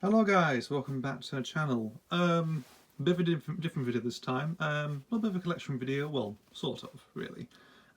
Hello guys, welcome back to our channel. Bit of a different video this time. A little bit of a collection video, well, sort of, really.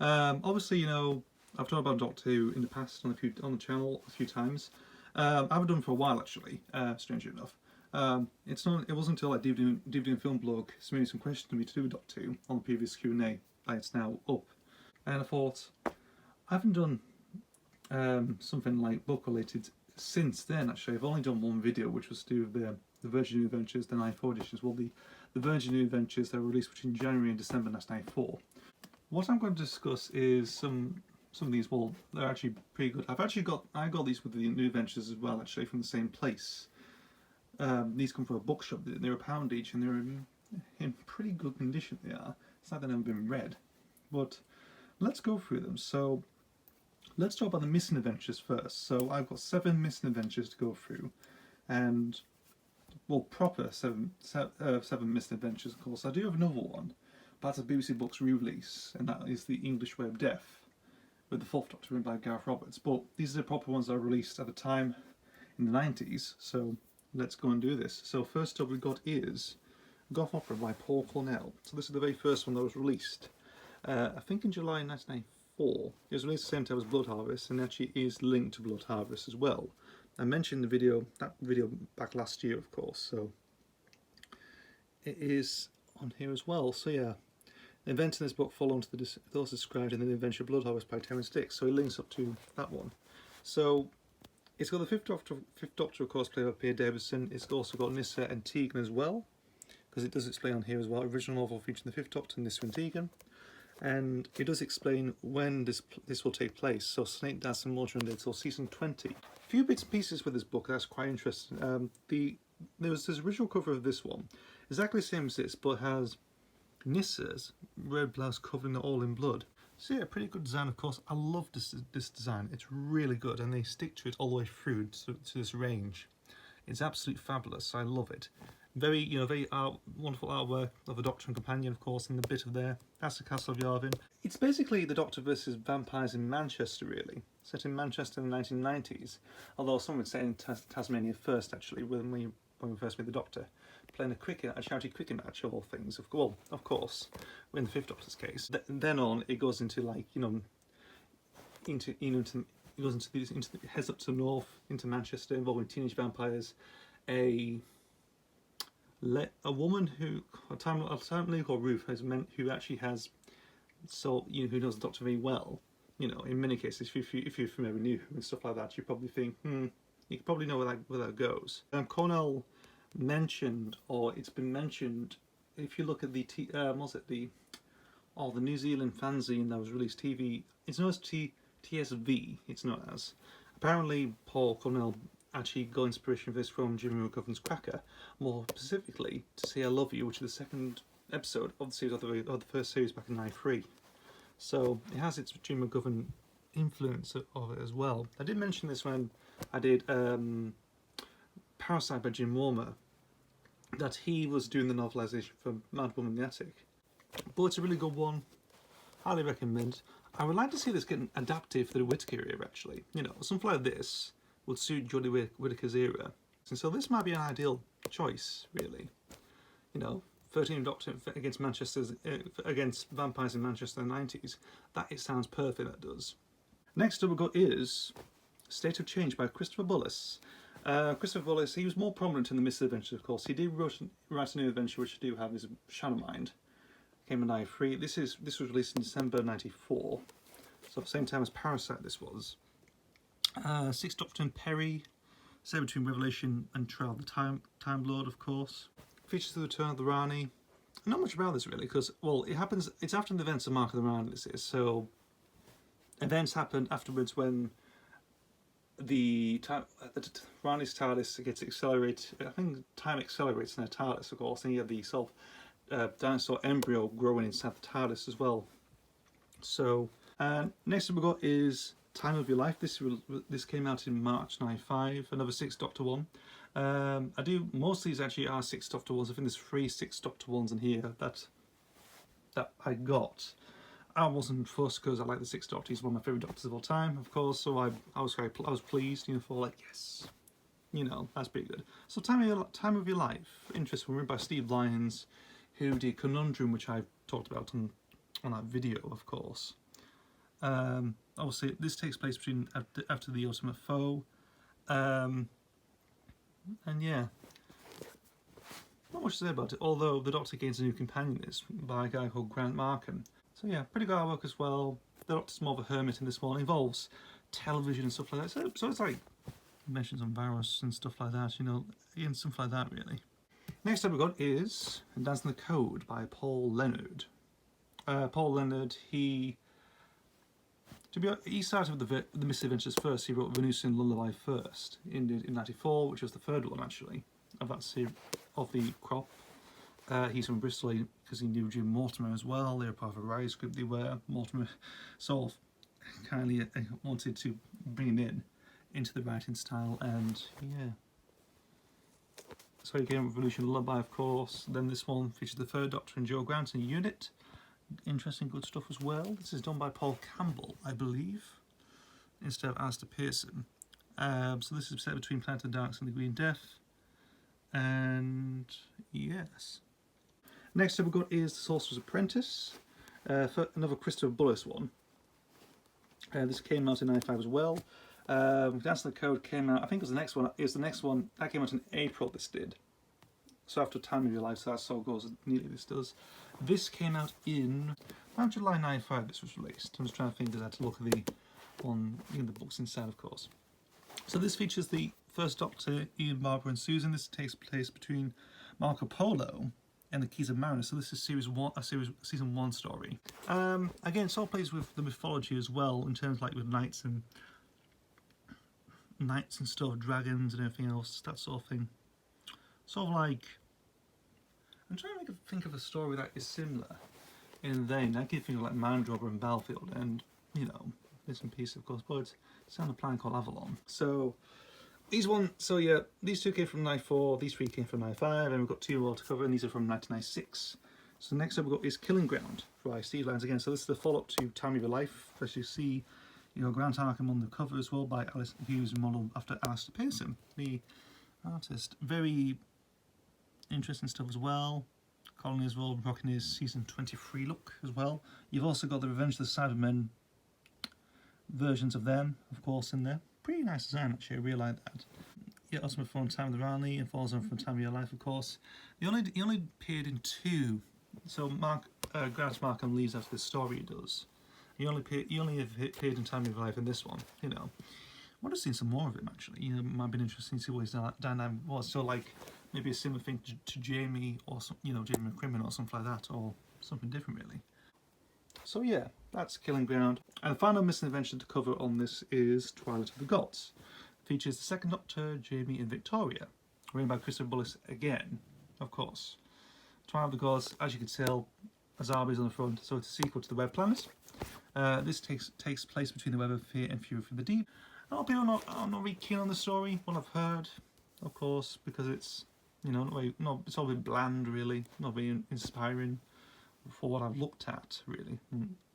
Obviously, you know, I've talked about Doctor Who in the past on the channel a few times. I haven't done for a while actually, strangely enough. It wasn't until like DVD and Film blog submitted some questions to me to do with Doctor Who on the previous Q&A that it's now up. And I thought, I haven't done something like book related since then. Actually, I've only done one video, which was to do with the Virgin New Adventures, the 94 editions. Well, the Virgin New Adventures that were released between January and December 1994. What I'm going to discuss is some of these. Well, they're actually pretty good. I got these with the New Adventures as well, actually, from the same place. These come from a bookshop. They're £1 each, and they're in pretty good condition. They are. It's like they've never been read. But let's go through them. So let's talk about the missing adventures first. So I've got 7 missing adventures to go through, and well, proper seven missing adventures. Of course, I do have another one, but that's a BBC Books re-release, and that is The English Way of Death, with the 4th Doctor written by Gareth Roberts. But these are the proper ones that were released at the time in the 90s. So let's go and do this. So first up we got is Goth Opera by Paul Cornell. So this is the very first one that was released, I think in July 1994. It was released the same time as Blood Harvest, and actually is linked to Blood Harvest as well. I mentioned that video back last year, of course, so it is on here as well. So yeah, the events in this book fall onto those described in The Adventure of Blood Harvest by Terence Dicks, so it links up to that one. So it's got the fifth Doctor, of course, played by Peter Davison. It's also got Nyssa and Tegan as well, because it does explain on here as well. Original novel featuring the 5th Doctor, Nyssa and Tegan. And it does explain when this will take place. So Snake Dance and Mordred until season 20. A few bits and pieces with this book that's quite interesting. There's this original cover of this one, exactly the same as this, but has Nyssa's red blouse covering it all in blood. So yeah, pretty good design, of course. I love this design. It's really good, and they stick to it all the way through to this range. It's absolutely fabulous. I love it. Very, wonderful artwork of a Doctor and companion, of course, in the bit of there. That's the Castle of Yarvin. It's basically the Doctor versus vampires in Manchester, really. Set in Manchester in the 1990s. Although some would say in Tasmania first, actually, when we first met the Doctor, playing a charity cricket match of all things. Of course, in the 5th Doctor's case. Then on, it goes into heads up to the north, into Manchester, involving teenage vampires, a woman who, a time lady called Ruth, who actually has, who knows the Doctor very well. In many cases, if you're familiar with New Who and stuff like that, you probably think, you can probably know where that goes. Cornell mentioned, or it's been mentioned, if you look at the the New Zealand fanzine that was released, TV, it's known as TSV. It's known as. Apparently, Paul Cornell actually got inspiration for this from Jimmy McGovern's Cracker, more specifically to Say I Love You, which is the 2nd episode of the series, of the first series back in '93. So it has its Jimmy McGovern influence of it as well. I did mention this when I did Parasite by Jim Warmer, that he was doing the novelisation for Mad Woman in the Attic. But it's a really good one. Highly recommend. I would like to see this getting adapted for the Whittaker era, actually. Something like this would suit Jodie Whittaker's era. And so this might be an ideal choice, really. 13th Doctor against vampires in Manchester in the 90s. It sounds perfect, that does. Next up we've got is State of Change by Christopher Bullis. Christopher Bullis, he was more prominent in the Missing Adventures, of course. He did write a new adventure, which I do have, is Shadowmind. Came in '93. This was released in December '94. So at the same time as Parasite this was. 6th Doctor and Perry, set between Revelation and Trial of the Time Lord, of course. Features the return of the Rani. Not much about this really, because it's after the events of Mark of the Rani, this is. So events happened afterwards when the Rani's TARDIS gets accelerated. I think time accelerates in their TARDIS, of course, and you have the dinosaur embryo growing inside the TARDIS as well. So next up we got is Time of Your Life. This came out in March '95. Another 6th Doctor one. Most of these actually are 6th Doctor ones. I think there's 3 6th Doctor ones in here that I got. I wasn't fussed because I like the 6th Doctor. He's one of my favourite Doctors of all time, of course. So I was pleased. For yes, you know, that's pretty good. So Time of Your Life, interesting, written by Steve Lyons, who did Conundrum, which I've talked about on that video, of course. Obviously, this takes place after the Ultimate Foe, and yeah, not much to say about it. Although the Doctor gains a new companion, is by a guy called Grant Markham. So yeah, pretty good artwork as well. The Doctor's more of a hermit in this one. It involves television and stuff like that. So it's like mentions on Varus and stuff like that, you know, and stuff like that really. Next up we got is Dancing the Code by Paul Leonard. Paul Leonard, he started with the Mist Adventures first. He wrote Venusian Lullaby first in '94, which was the third one actually of that series of the crop. He's from Bristol because he knew Jim Mortimer as well. They were part of a writers group. They were Mortimer sort of kindly wanted to bring him into the writing style, and yeah. So he came with Venusian Lullaby, of course. Then this one features the Third Doctor and Joe Grant in unit. Interesting, good stuff as well. This is done by Paul Campbell, I believe, instead of Alistair Pearson. So this is set between Planet of the Darks and the Green Death. And yes. Next up we've got is The Sorcerer's Apprentice, another Christopher Bullis one. This came out in '95 as well. Dancing the Code came out, I think it was the next one. It was the next one that came out in April. This did. So after Time of Your Life, so that's so goes nearly this does. This came out in around July '95. This was released. I'm just trying to think. I had to look at the books inside, of course. So this features the First Doctor, Ian, Barbara, and Susan. This takes place between Marco Polo and the Keys of Marinus. So this is season 1 story. Again, it's all plays with the mythology as well, in terms like with knights and stuff, dragons and everything else, that sort of thing. Sort of like, I'm trying to think of a story that is similar in vein. I can think of like Mandrober and Battlefield, and you know, bits and pieces, of course, but it's on a planet called Avalon. So these two came from '94, these 3 came from '95, and we've got 2 more to cover, and these are from 1996. So next up we've got is Killing Ground by Steve Lyons again. So this is the follow-up to Time of Your Life. As you see, you know, Grant Arkham on the cover as well, by Alice Hughes, modelled after Alistair Pearson, the artist. Very interesting stuff as well. Colony as well, rocking his season 23 look as well. You've also got the Revenge of the Cybermen versions of them, of course, in there. Pretty nice design actually, I really like that. Yeah, also from Time of the Rani and follows on from Time of Your Life, of course. He only appeared in 2, so Grant Markham leaves after the story he does. He only appeared in Time of Your Life in this one, you know. I would have seen some more of him actually. You know, it might have been interesting to see what his dynamic was. So like maybe a similar thing to Jamie, or some, you know, Jamie McCrimmon or something like that, or something different really. So yeah, that's Killing Ground. And the final missing adventure to cover on this is Twilight of the Gods. It features the Second Doctor, Jamie and Victoria, written by Christopher Bullis again, of course. Twilight of the Gods, as you can tell, Azabi's on the front, so it's a sequel to the Web Planet. This takes place between the Web of Fear and Fury from the Deep. A lot of people are not really keen on the story, what I've heard, of course, because it's, you know, it's all a bit bland really, not very inspiring for what I've looked at really,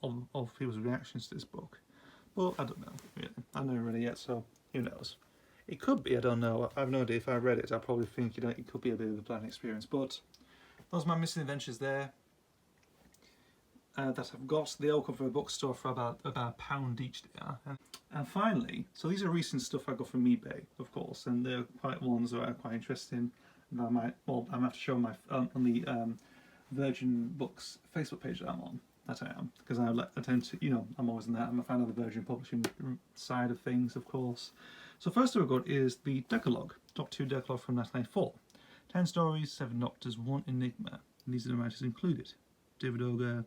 of people's reactions to this book. But I don't know, really. I've never read it yet, so who knows. It could be, I don't know. I have no idea. If I read it, I'd probably think, you know, it could be a bit of a bland experience. But those are my missing adventures there. That I've got. They all come from a bookstore for about £1 each there. And finally, so these are recent stuff I got from eBay, of course, and they're quite ones that are quite interesting. And I'm going to have to show my on the Virgin Books Facebook page that I'm on. That I am, because I tend to, you know, I'm always in that. I'm a fan of the Virgin Publishing side of things, of course. So first we've got is the Decalogue, Doctor Who Decalogue from 1994. 10 stories, 7 Doctors, 1 Enigma. And these are the writers included: David Auger,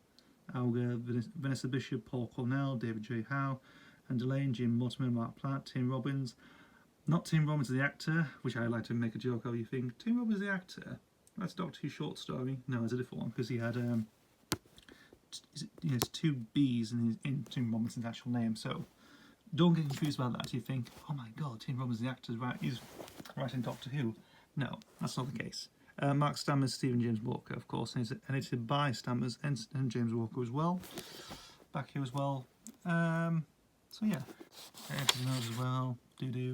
Vanessa Bishop, Paul Cornell, David J. Howe, and Delane, Jim Mortimer, Mark Platt, Tim Robbins. Not Tim Robbins the actor, which I like to make a joke of. You think Tim Robbins the actor? That's Doctor Who short story. No, it's a different one, because he had he has 2 B's in Tim Robbins' actual name. So don't get confused about that. You think, oh my God, Tim Robbins the actor, right? He's writing Doctor Who. No, that's not the case. Mark Stammers, Stephen James Walker, of course, and it's edited by Stammers and James Walker as well. Back here as well. So yeah, edited those as well.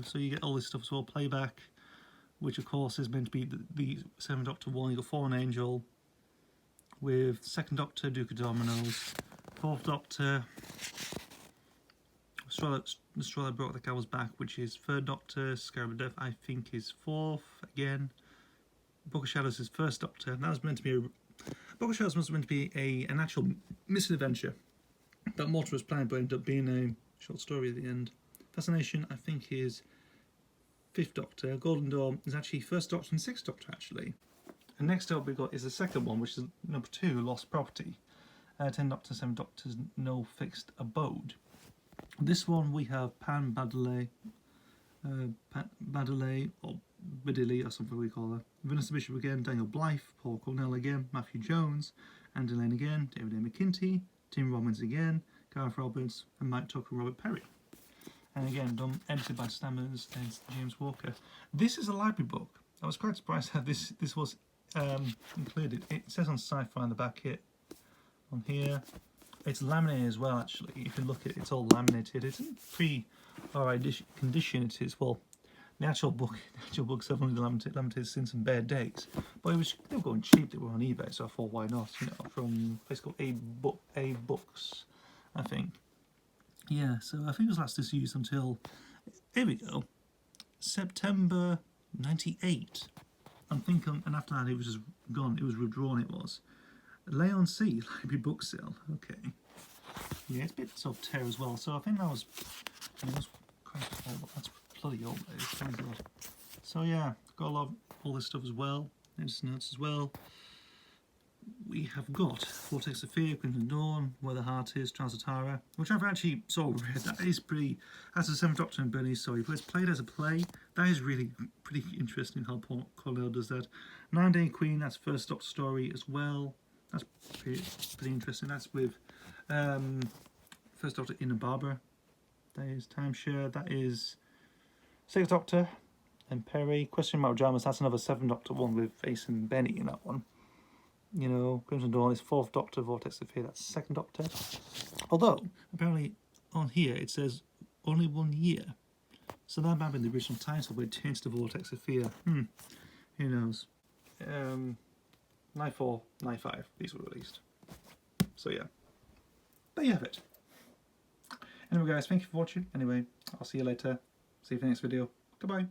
So you get all this stuff as well. Playback, which of course is meant to be the 7th Doctor one. You got Fallen Angel with 2nd Doctor, Duke of Dominoes, 4th Doctor, Estrella brought the Cowboys back, which is 3rd Doctor, Scarab of Death I think is 4th again. Book of Shadows is 1st Doctor. That was meant to be Book of Shadows was meant to be an actual missing adventure that Mortimer was planned, but ended up being a short story at the end. Fascination I think is 5th Doctor. Golden Dawn is actually 1st Doctor and 6th Doctor actually. And next up we've got is the second one, which is number 2, Lost Property. 10 Doctor, 7 Doctors, No Fixed Abode. This one we have Pan Baddeley, or Badiley or something we call her. Vanessa Bishop again, Daniel Blythe, Paul Cornell again, Matthew Jones, Andy Lane again, David A. McKinty, Tim Robbins again, Gareth Roberts, and Mike Tucker and Robert Perry. And again, edited by Stammers and James Walker. This is a library book. I was quite surprised how this was included. It says on Sci-Fi on the back here, on here. It's laminated as well, actually. You can look at it, it's all laminated. It's in pre-alright condition. It is, well, the actual books have only been laminated since some bad days. But they were going cheap, they were on eBay, so I thought, why not? You know, from a place called A Books, I think. Yeah, so I think it was last disused until, here we go, September 98. And after that it was just gone, it was withdrawn, it was. Leon C, library book sale, okay. Yeah, it's a bit sort of tear as well, so I think that was, that's bloody old, thank God. So yeah, got a lot of all this stuff as well, there's notes as well. We have got Vortex of Fear, Crimson Dawn, Where the Heart Is, Transatara, which I've actually sort of read. That is pretty, that's the 7th Doctor and Bernie's story, but it's played as a play. That is really pretty interesting how Paul Cornell does that. 9 Day Queen, that's 1st Doctor story as well. That's pretty interesting. That's with 1st Doctor Ina Barbara. That is Timeshare. That is 6th Doctor and Perry. Question Mark Dramas, that's another 7th Doctor one with Ace and Benny in that one. You know, Crimson Dawn is 4th Doctor, Vortex of Fear, that's 2nd Doctor. Although, apparently on here it says only 1 year. So that might have been the original title, but it changed to Vortex of Fear. Who knows? 94, 95, these were released. So yeah, there you have it. Anyway guys, thank you for watching. Anyway, I'll see you later. See you for the next video. Goodbye.